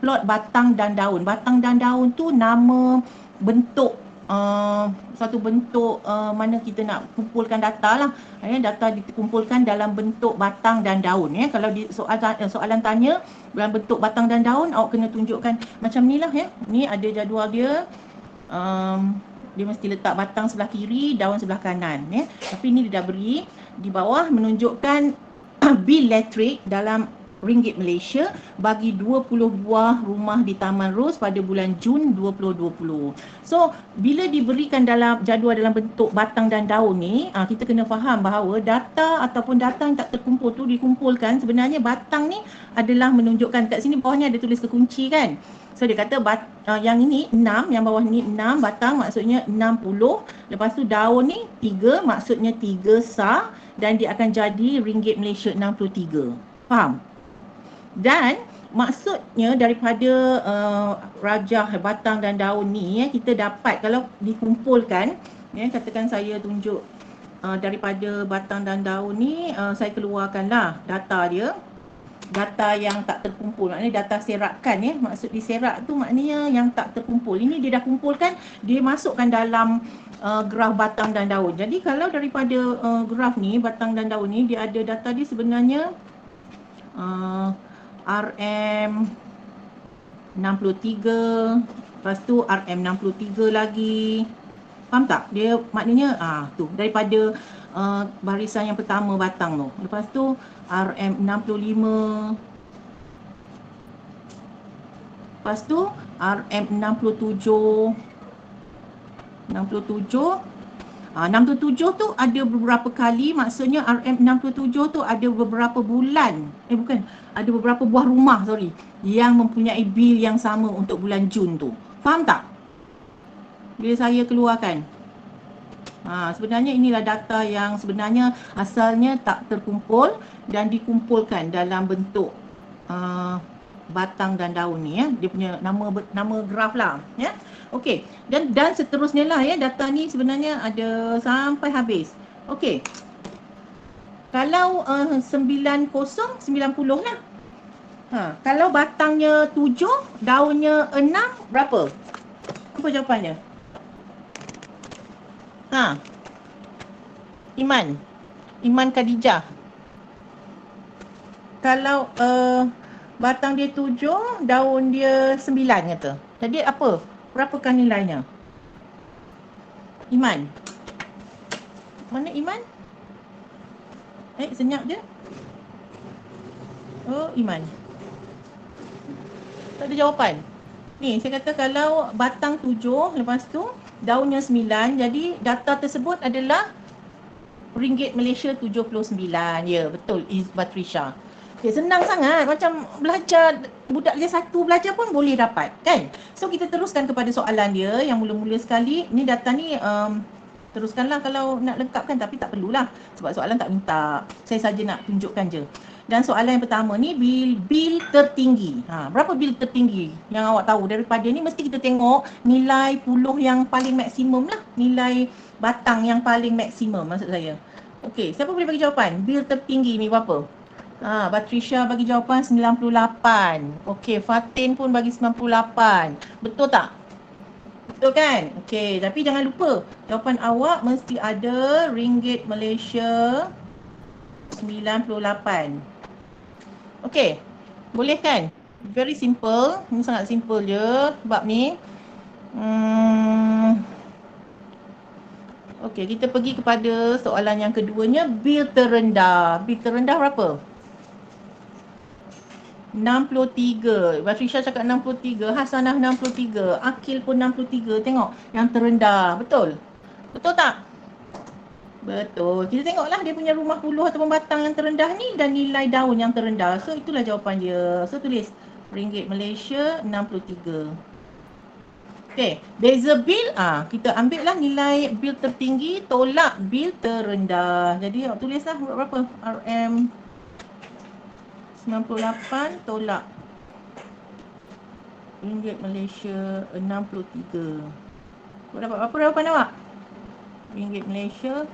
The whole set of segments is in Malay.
plot batang dan daun. Batang dan daun tu nama bentuk satu bentuk mana kita nak kumpulkan data lah. Data dikumpulkan dalam bentuk batang dan daun. Kalau di soalan tanya dalam bentuk batang dan daun, awak kena tunjukkan macam ni lah. Ni ada jadual dia. Dia mesti letak batang sebelah kiri, daun sebelah kanan. Tapi ni dia dah beri di bawah menunjukkan bil letrik dalam ringgit Malaysia bagi 20 buah rumah di Taman Ros pada bulan Jun 2020. So, bila diberikan dalam jadual dalam bentuk batang dan daun ni, kita kena faham bahawa data ataupun data yang tak terkumpul tu dikumpulkan. Sebenarnya batang ni adalah menunjukkan, kat sini bawahnya ada tulis kekunci kan. So dia kata yang ini 6, yang bawah ni 6 batang maksudnya 60. Lepas tu daun ni 3 maksudnya 3 sah dan dia akan jadi ringgit Malaysia 63. Faham? Dan maksudnya daripada rajah batang dan daun ni kita dapat kalau dikumpulkan, katakan saya tunjuk daripada batang dan daun ni, saya keluarkanlah data dia. Data yang tak terkumpul, maknanya data serakan maksud diserak tu maknanya yang tak terkumpul. Ini dia dah kumpulkan, dia masukkan dalam graf batang dan daun. Jadi kalau daripada graf ni, batang dan daun ni, dia ada data dia sebenarnya RM63, lepas tu RM63 lagi. Faham tak? Dia maknanya tu daripada barisan yang pertama batang tu. Lepas tu RM65. Lepas tu RM67. 67 tu ada beberapa kali, maksudnya RM67 tu ada beberapa bulan. Ada beberapa buah rumah yang mempunyai bil yang sama untuk bulan Jun tu. Faham tak? Bila saya keluarkan. Sebenarnya inilah data yang sebenarnya asalnya tak terkumpul dan dikumpulkan dalam bentuk batang dan daun ni Dia punya nama graf lah Okey, dan seterusnya lah data ni sebenarnya ada sampai habis. Okey. Kalau 90 lah. Kalau batangnya 7, daunnya 6, berapa? Apa jawapannya? Iman Khadijah. Kalau batang dia 7, daun dia 9 kata. Jadi apa? Berapakah nilainya? Iman. Mana Iman? Senyap dia. Oh, Iman. Tak ada jawapan. Ni, saya kata kalau batang 7, lepas tu daunnya 9, jadi data tersebut adalah ringgit Malaysia 79. Ya, betul, Batrisha. Okay, senang sangat. Macam belajar, budak dia 1 belajar pun boleh dapat, kan? So, kita teruskan kepada soalan dia yang mula-mula sekali. Ni data ni teruskanlah kalau nak lengkapkan, tapi tak perlulah. Sebab soalan tak minta. Saya saja nak tunjukkan je. Dan soalan yang pertama ni, bil tertinggi. Berapa bil tertinggi yang awak tahu? Daripada ni mesti kita tengok nilai puluh yang paling maksimum lah. Nilai batang yang paling maksimum maksud saya. Okey, siapa boleh bagi jawapan? Bil tertinggi ni berapa? Batrisha bagi jawapan 98. Okey, Fatin pun bagi 98. Betul tak? Betul kan? Okey, tapi jangan lupa jawapan awak mesti ada ringgit Malaysia 98. Okey, boleh kan? Very simple. Ini sangat simple je bab ni. Okey, kita pergi kepada soalan yang keduanya. Bil terendah. Bil terendah berapa? 63. Batrisha cakap 63. Hasanah 63. Akil pun 63. Tengok yang terendah. Betul? Betul tak? Betul. Kita tengoklah dia punya rumah puluh ataupun batang yang terendah ni dan nilai daun yang terendah. So itulah jawapan dia. So tulis ringgit Malaysia 63. Okey, beza bil, kita ambil lah nilai bil tertinggi tolak bil terendah. Jadi awak tulislah berapa? RM 98 tolak ringgit Malaysia 63. Awak dapat apa jawapan awak? Ringgit Malaysia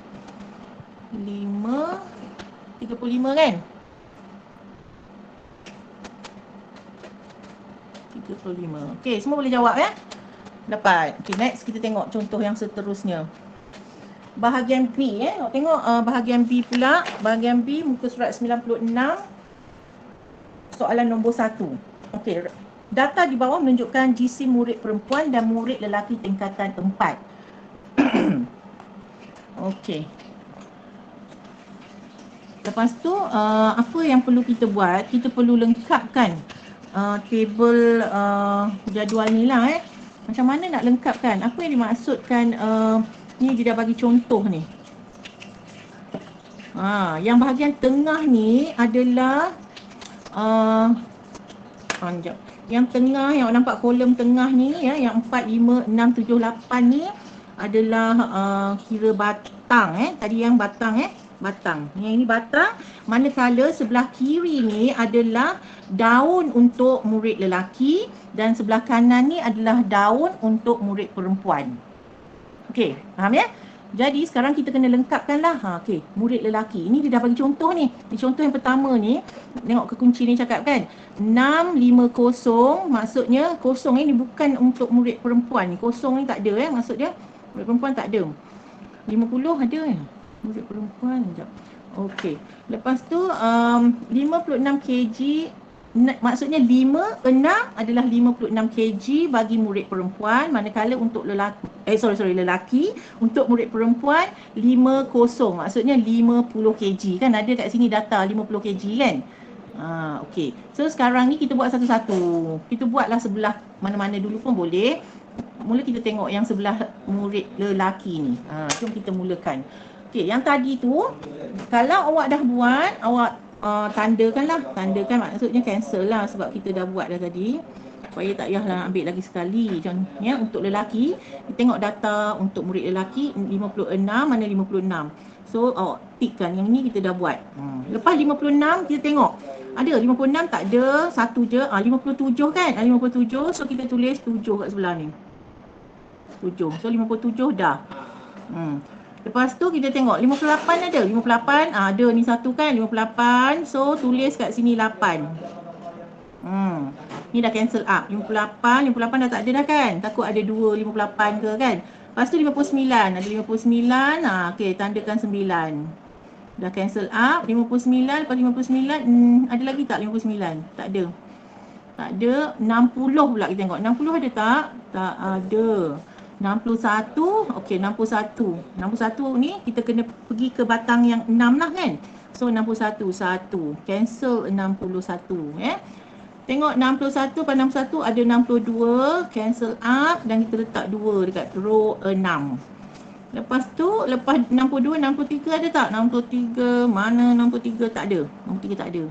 35 kan? 35 35. Okey, semua boleh jawab ya? Dapat. Okey, next kita tengok contoh yang seterusnya. Bahagian B tengok bahagian B pula. Bahagian B muka surat 96, soalan nombor 1. Okey, data di bawah menunjukkan GC murid perempuan dan murid lelaki tingkatan 4. Okey. Lepas tu apa yang perlu kita buat? Kita perlu lengkapkan table jadual ni lah Macam mana nak lengkapkan? Apa yang dimaksudkan ni dia dah bagi contoh ni. Yang bahagian tengah ni adalah yang tengah, yang nampak kolom tengah ni yang 4, 5, 6, 7, 8 ni adalah kira batang tadi yang batang batang. Yang ini batang, manakala sebelah kiri ni adalah daun untuk murid lelaki dan sebelah kanan ni adalah daun untuk murid perempuan. Okey, faham ya? Jadi sekarang kita kena lengkapkanlah. Okey, murid lelaki. Ini dia dah bagi contoh ni. Di contoh yang pertama ni, tengok kekunci ni cakap kan. 650, maksudnya kosong ni bukan untuk murid perempuan ni. Kosong ni tak ada maksud dia. Murid perempuan tak ada. 50 ada murid perempuan. Sekejap. Okey. Lepas tu 56 kg, maksudnya 5, 6 adalah 56 kg bagi murid perempuan, manakala untuk lelaki lelaki, untuk murid perempuan 50, maksudnya 50 kg. Kan ada kat sini data 50 kg kan. Okey. So sekarang ni kita buat satu-satu. Kita buatlah sebelah mana-mana dulu pun boleh. Mula kita tengok yang sebelah murid lelaki ni. Jom kita mulakan. Okey, yang tadi tu kalau awak dah buat, awak tandakan maksudnya cancel lah sebab kita dah buat dah tadi. Supaya tak payahlah ambil lagi sekali. Contohnya untuk lelaki, kita tengok data untuk murid lelaki 56, mana 56. So awak tikkan yang ni kita dah buat. Lepas 56 kita tengok. Ada 56 tak ada, satu je. 57 kan? 57, so kita tulis 7 kat sebelah ni. 7. So 57 dah. Lepas tu kita tengok 58 ada. 58 ada ni satu kan, 58. So tulis kat sini 8. Ni dah cancel up. 58 dah tak ada dah kan. Takut ada 2 58 ke kan. Lepas tu 59, ada 59. Okey, tandakan 9. Dah cancel up. 59, lepas 59 ada lagi tak 59? Tak ada. Tak ada. 60 pula kita tengok. 60 ada tak? Tak ada. 61, okey 61. 61 ni kita kena pergi ke batang yang 6 lah kan. So 61, 1. Cancel 61 Tengok 61 pada 61 ada 62, cancel up dan kita letak 2 dekat row 6. Lepas tu, lepas 62, 63 ada tak? 63, mana 63? Tak ada. 63 tak ada.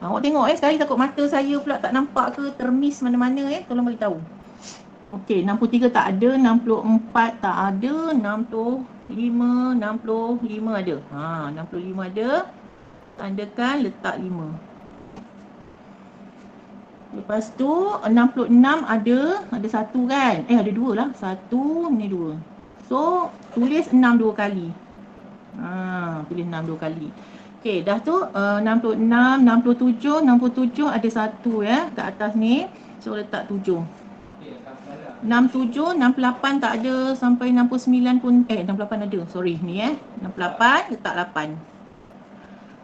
Awak tengok sekali takut mata saya pula tak nampak ke, termiss mana-mana tolong bagi tahu. Okey, 63 tak ada, 64 tak ada, 65 ada. 65 ada. Tandakan, letak 5. Lepas tu 66 ada satu kan? Ada 2 lah. 1 ni 2. So tulis 6 2 kali. Tulis 6 2 kali. Okey, dah tu 66, 67 ada satu kat atas ni. So letak 7. 67, 68 tak ada, sampai 69 pun 68 ada. Sorry ni 68 letak 8.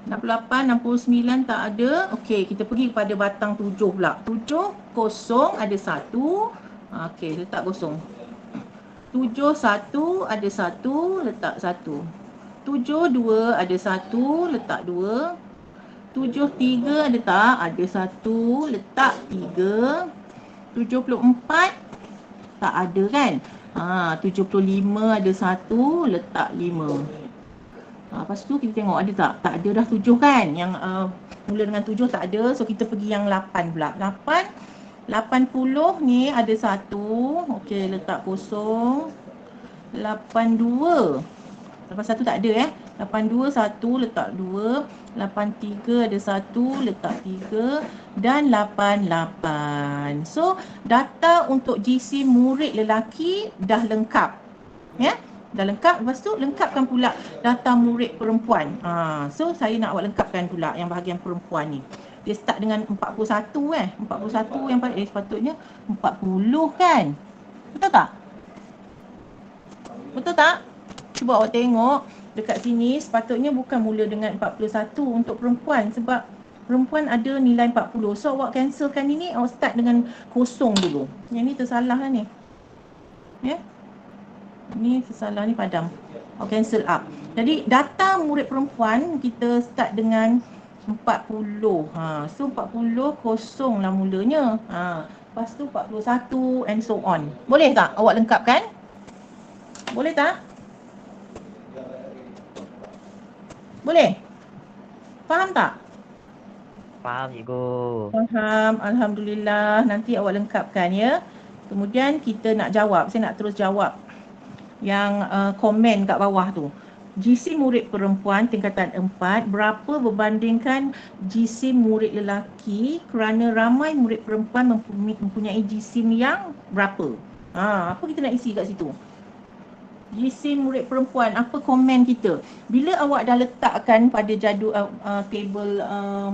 68, 69 tak ada. Okey, kita pergi kepada batang 7 pula. 7, kosong ada 1. Okey, letak kosong. 7, 1 ada 1, letak 1. 7, 2 ada 1, letak 2. 7, 3 ada tak? Ada 1, letak 3. 74 tak ada kan? 75 ada 1, letak 5. Lepas tu kita tengok ada tak? Tak ada dah 7 kan? Yang mula dengan 7 tak ada. So kita pergi yang 8 pula. 80 ni ada 1. Okey, letak kosong. 82. Lepas 1 tak ada 82, 1 letak 2. 83 ada 1, letak 3. Dan 88. So data untuk GC murid lelaki dah lengkap. Dah lengkap. Lepas tu lengkapkan pula data murid perempuan. So saya nak awak lengkapkan pula yang bahagian perempuan ni. Dia start dengan 41 41 yang sepatutnya 40 kan? Betul tak? Betul tak? Cuba awak tengok dekat sini sepatutnya bukan mula dengan 41 untuk perempuan sebab perempuan ada nilai 40. So awak cancelkan ini, awak start dengan kosong dulu. Yang ni tersalah lah ni. Ya. Ni tersalah ni padam. Awak cancel up. Jadi data murid perempuan kita start dengan 40. So 40 kosong lah mulanya. Lepas tu 41 and so on. Boleh tak awak lengkapkan? Boleh tak? Boleh? Faham tak? Faham cikgu. Faham, alhamdulillah. Nanti awak lengkapkan ya. Kemudian kita nak jawab. Saya nak terus jawab yang komen kat bawah tu. GC murid perempuan tingkatan 4 berapa berbandingkan GC murid lelaki kerana ramai murid perempuan mempunyai GC yang berapa? Apa kita nak isi kat situ? GC murid perempuan, apa komen kita? Bila awak dah letakkan pada jadual table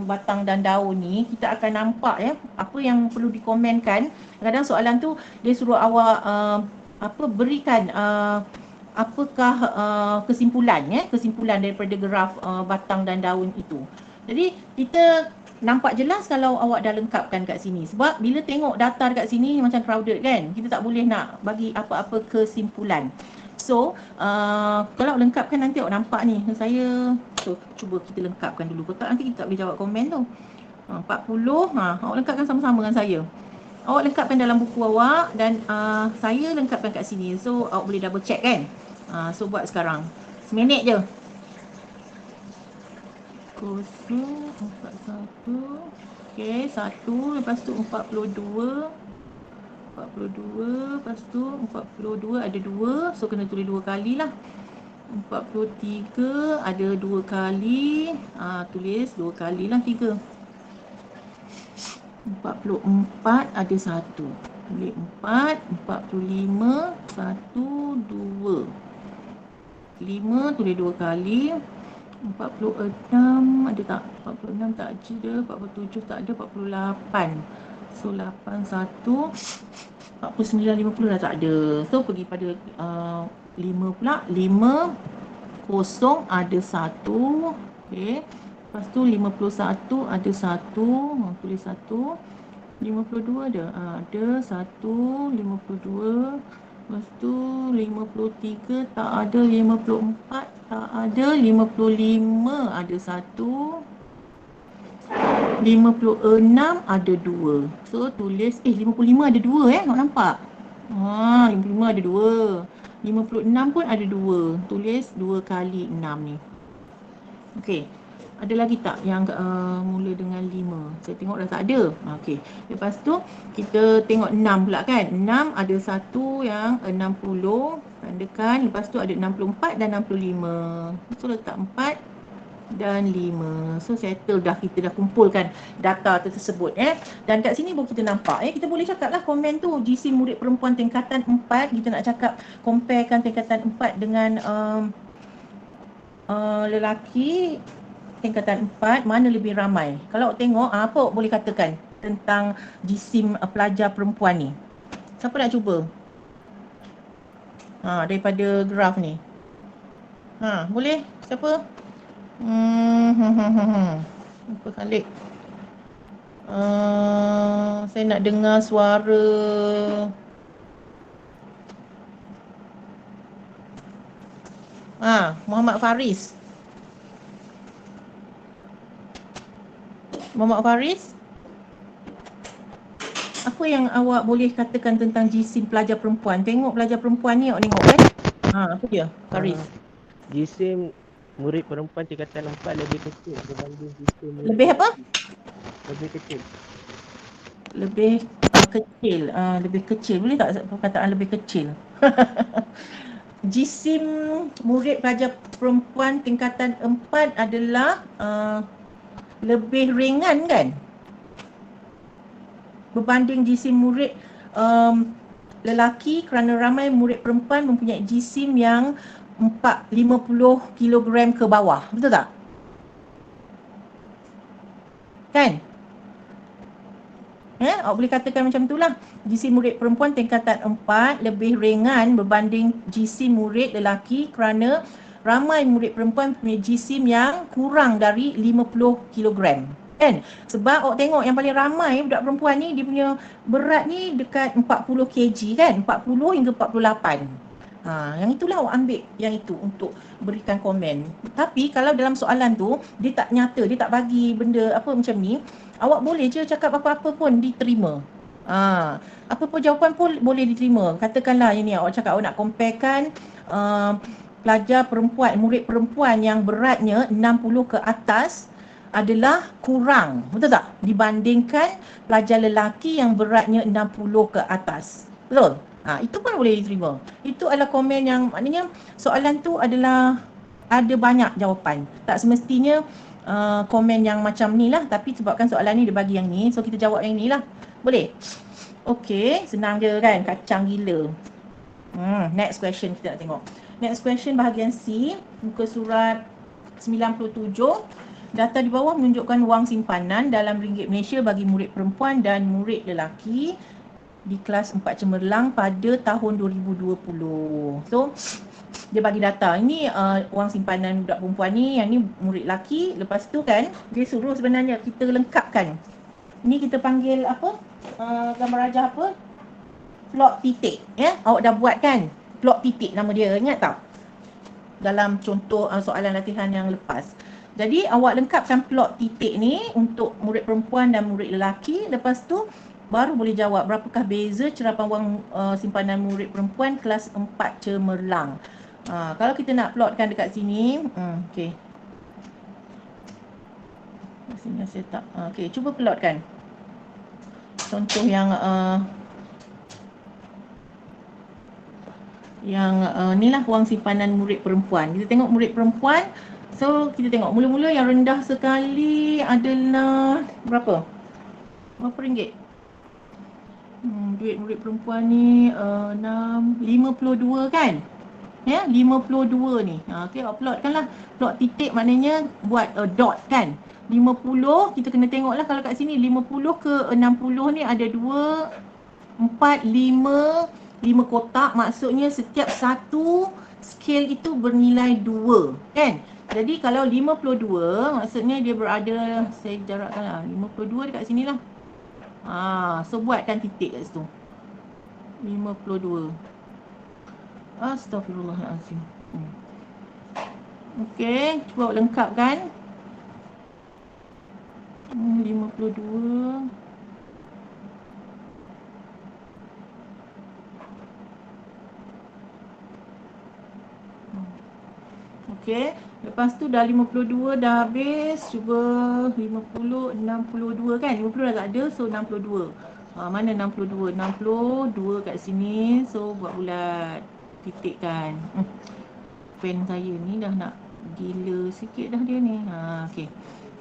batang dan daun ni, kita akan nampak ya apa yang perlu dikomenkan. Kadang soalan tu dia suruh awak berikan apakah kesimpulan kesimpulan daripada graf batang dan daun itu. Jadi kita nampak jelas kalau awak dah lengkapkan kat sini. Sebab bila tengok data dekat sini macam crowded kan, kita tak boleh nak bagi apa-apa kesimpulan. So kalau awak lengkapkan nanti awak nampak ni. Saya cuba kita lengkapkan dulu. Kalau tak nanti kita tak boleh jawab komen tu. 40 awak lengkapkan sama-sama dengan saya. Awak lengkapkan dalam buku awak dan saya lengkapkan kat sini. So awak boleh double check kan. So buat sekarang. Seminit je. 041. Okay, 1. Lepas tu 42. 42. Lepas tu 42 ada 2. So kena tulis 2 kali lah. 43 ada 2 kali. Tulis 2 kali lah 3. 44 ada 1. Tulis 4. 45 1 2. 5 tulis 2 kali. 46 ada tak? 46 tak ada. 47 tak ada. 48. So 8 1. 49 50 dah tak ada. So pergi pada 5 pula. 5 kosong ada 1. Okey. Lepas tu 51 ada 1. Tulis 1. 52 ada. Ada 1. 52. Lepas tu 53 tak ada. 54 tak ada. 55 ada 1. 56 ada 2. So tulis 55 ada 2 awak nampak? 55 ada 2. 56 pun ada 2. Tulis 2 kali 6 ni. Okey. Ada lagi tak yang mula dengan 5? Saya tengok dah tak ada. Okey. Lepas tu kita tengok 6 pula kan. 6 ada 1 yang 60. Tandakan. Lepas tu ada 64 dan 65. So letak 4 dan 5. So settle dah, kita dah kumpulkan data tersebut Dan kat sini baru kita nampak kita boleh cakap lah komen tu GC murid perempuan tingkatan 4. Kita nak cakap comparekan tingkatan 4 dengan lelaki tingkatan 4, mana lebih ramai. Kalau awak tengok apa awak boleh katakan tentang GC pelajar perempuan ni? Siapa nak cuba? Daripada graf ni. Boleh? Siapa? Apa Khalid? Saya nak dengar suara Muhammad Faris. Muhammad Faris, apa yang awak boleh katakan tentang GC pelajar perempuan? Tengok pelajar perempuan ni awak tengok kan? Apa dia Faris? GC murid perempuan tingkatan 4 lebih kecil berbanding GC murid lebih apa? Lebih kecil. Lebih kecil. Lebih kecil. Boleh tak perkataan lebih kecil? GC murid pelajar perempuan tingkatan 4 adalah lebih ringan kan berbanding GC murid lelaki kerana ramai murid perempuan mempunyai GC yang 50 kg ke bawah. Betul tak? Kan? Awak boleh katakan macam itulah. GC murid perempuan tingkatan 4 lebih ringan berbanding GC murid lelaki kerana ramai murid perempuan punya GC yang kurang dari 50 kilogram. Kan? Sebab awak tengok yang paling ramai budak perempuan ni dia punya berat ni dekat 40 kg kan? 40 hingga 48. Yang itulah awak ambil yang itu untuk berikan komen. Tapi kalau dalam soalan tu dia tak nyata, dia tak bagi benda apa macam ni, awak boleh je cakap apa-apa pun diterima. Apa pun jawapan pun boleh diterima. Katakanlah ini awak cakap awak nak comparekan pelajar perempuan, murid perempuan yang beratnya 60 ke atas adalah kurang, betul tak? Dibandingkan pelajar lelaki yang beratnya 60 ke atas. Betul? Itu pun boleh diterima. Itu adalah komen yang maknanya soalan tu adalah ada banyak jawapan. Tak semestinya komen yang macam ni lah, tapi sebabkan soalan ni dia bagi yang ni, so kita jawab yang ni lah. Boleh? Okey, senang je kan? Kacang gila. Next question kita nak tengok. Next question bahagian C, muka surat 97. Data di bawah menunjukkan wang simpanan dalam ringgit Malaysia bagi murid perempuan dan murid lelaki di kelas 4 cemerlang pada tahun 2020. So, dia bagi data. Ini wang simpanan budak perempuan ni, yang ni murid lelaki. Lepas tu kan, dia suruh sebenarnya kita lengkapkan. Ni kita panggil apa? Gambar rajah apa? Plot titik. Awak dah buat kan? Plot titik nama dia. Ingat tak? Dalam contoh soalan latihan yang lepas. Jadi awak lengkapkan plot titik ni untuk murid perempuan dan murid lelaki. Lepas tu baru boleh jawab berapakah beza cerapan wang simpanan murid perempuan kelas 4 cemerlang. Kalau kita nak plotkan dekat sini, okey. Sini saya tak. Okey, cuba plotkan. Contoh yang ni lah wang simpanan murid perempuan. Kita tengok murid perempuan. So kita tengok mula-mula yang rendah sekali adalah berapa? Berapa ringgit? Duit murid perempuan ni 52 kan? 52 ni. Okey, uploadkan lah. Plot titik maknanya buat dot kan? 50, kita kena tengok lah kalau kat sini 50 ke 60 ni ada 2, 4, 5 kotak. Maksudnya setiap satu scale itu bernilai 2 kan? Jadi kalau 52 maksudnya dia berada, saya jarakkan lah, 52 dekat sini lah. So buatkan titik kat situ. 52. Astaghfirullahalazim. Okey, cuba lengkapkan. 52. Okey, lepas tu dah 52 dah habis. Cuba 50, 62 kan? 50 dah tak ada, so 62. Mana 62? 62 kat sini. So buat bulat titik kan. Pen saya ni dah nak gila sikit dah dia ni. Okey.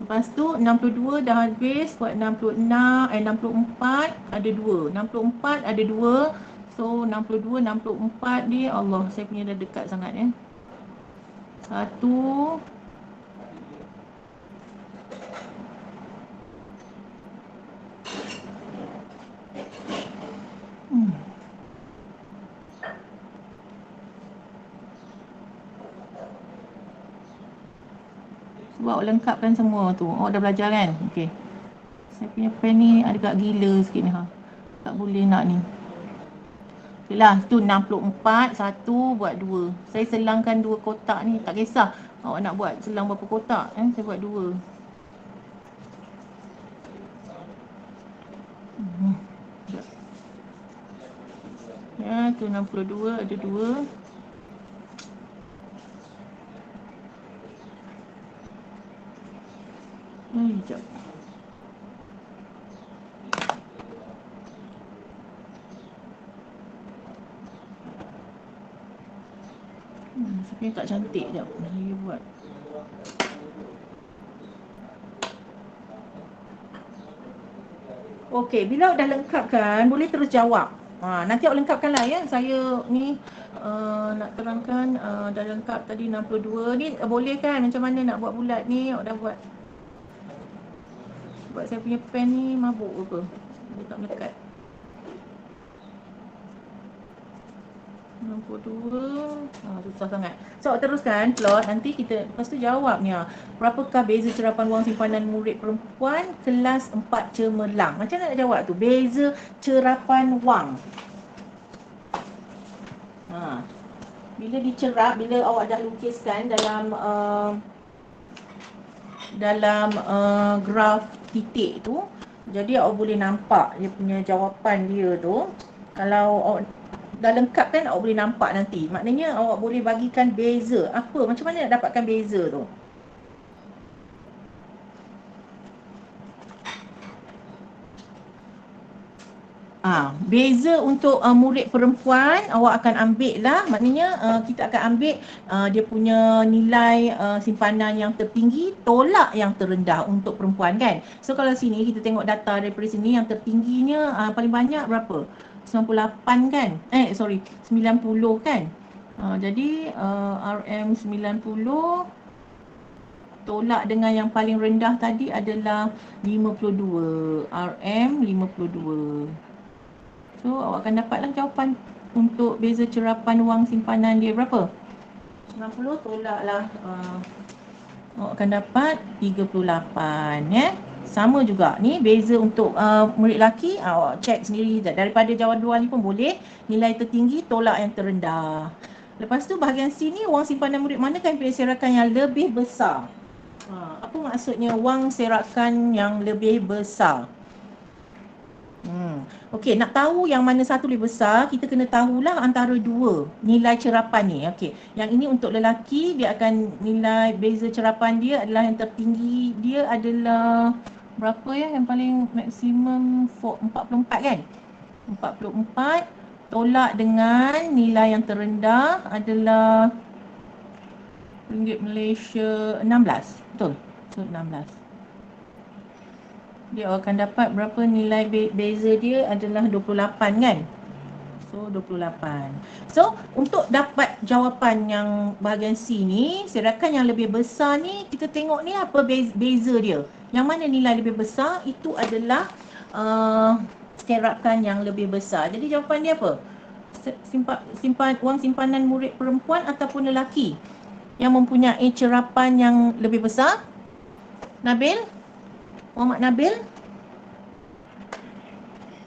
Lepas tu 62 dah habis. Buat 64 ada 2. 64 ada 2. So 62, 64 ni, Allah, saya punya dah dekat sangat ya. 1. Sebab awak lengkapkan semua tu. Awak dah belajar kan? Okey. Saya punya pen ni agak gila sikit ni. Tak boleh nak ni. Okeylah, tu 64, 1 buat 2. Saya selangkan 2 kotak ni. Tak kisah awak nak buat selang berapa kotak. Saya buat 2. Ya, tu 62 ada 2. Sekejap. Sebenarnya tak cantik. Sekejap, saya buat. Okey, bila dah lengkapkan, boleh terus jawab. Nanti awak lengkapkan lah ya. Saya ni nak terangkan dah lengkap tadi 62 ni. Boleh kan? Macam mana nak buat bulat ni? Awak dah buat. Sebab saya punya pen ni mabuk apa. Dia tak melekat. 62. Susah sangat. So teruskan plot. Nanti kita lepas tu jawabnya. Berapakah beza cerapan wang simpanan murid perempuan kelas 4 cemerlang? Macam mana nak jawab tu? Beza cerapan wang. Bila dicerap, bila awak dah lukiskan dalam graf titik tu, jadi awak boleh nampak dia punya jawapan dia tu. Kalau awak dah lengkap kan, awak boleh nampak nanti. Maknanya awak boleh bagikan beza. Apa? Macam mana nak dapatkan beza tu? Beza untuk murid perempuan awak akan ambil lah. Maknanya kita akan ambil dia punya nilai simpanan yang tertinggi tolak yang terendah untuk perempuan kan. So kalau sini kita tengok data daripada sini, yang tertingginya paling banyak berapa? 98 kan? 90 kan? Jadi RM 90 tolak dengan yang paling rendah tadi adalah 52. RM 52. So awak akan dapatlah jawapan untuk beza cerapan wang simpanan dia berapa? 90 tolaklah awak akan dapat 38 ya. Sama juga ni beza untuk murid lelaki, awak cek sendiri daripada jawapan ni pun boleh. Nilai tertinggi tolak yang terendah. Lepas tu bahagian sini, wang simpanan murid manakah yang pilih serakan yang lebih besar? Apa maksudnya wang serakan yang lebih besar? Okey, nak tahu yang mana satu lebih besar, kita kena tahulah antara dua nilai cerapan ni. Okey, yang ini untuk lelaki, dia akan nilai beza cerapan dia adalah yang tertinggi dia adalah berapa ya? Yang paling maksimum 44 kan? 44 tolak dengan nilai yang terendah adalah ringgit Malaysia 16. Betul? So 16. Dia akan dapat berapa nilai beza dia adalah 28 kan? So 28. So untuk dapat jawapan yang bahagian C ni, serakan yang lebih besar ni, kita tengok ni apa beza dia. Yang mana nilai lebih besar itu adalah serakan yang lebih besar. Jadi jawapan dia apa? Wang simpanan murid perempuan ataupun lelaki yang mempunyai cerapan yang lebih besar? Nabil? Muhammad Nabil?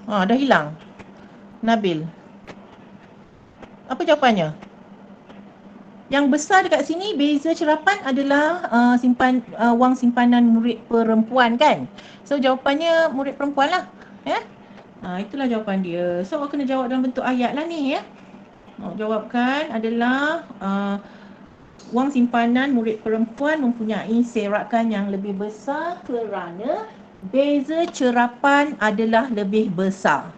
Dah hilang. Nabil. Apa jawapannya? Yang besar dekat sini beza cerapan adalah wang simpanan murid perempuan kan? So jawapannya murid perempuan lah. Ya? Itulah jawapan dia. So awak kena jawab dalam bentuk ayat lah ni ya. Jawabkan adalah wang simpanan murid perempuan mempunyai serakan yang lebih besar kerana beza cerapan adalah lebih besar.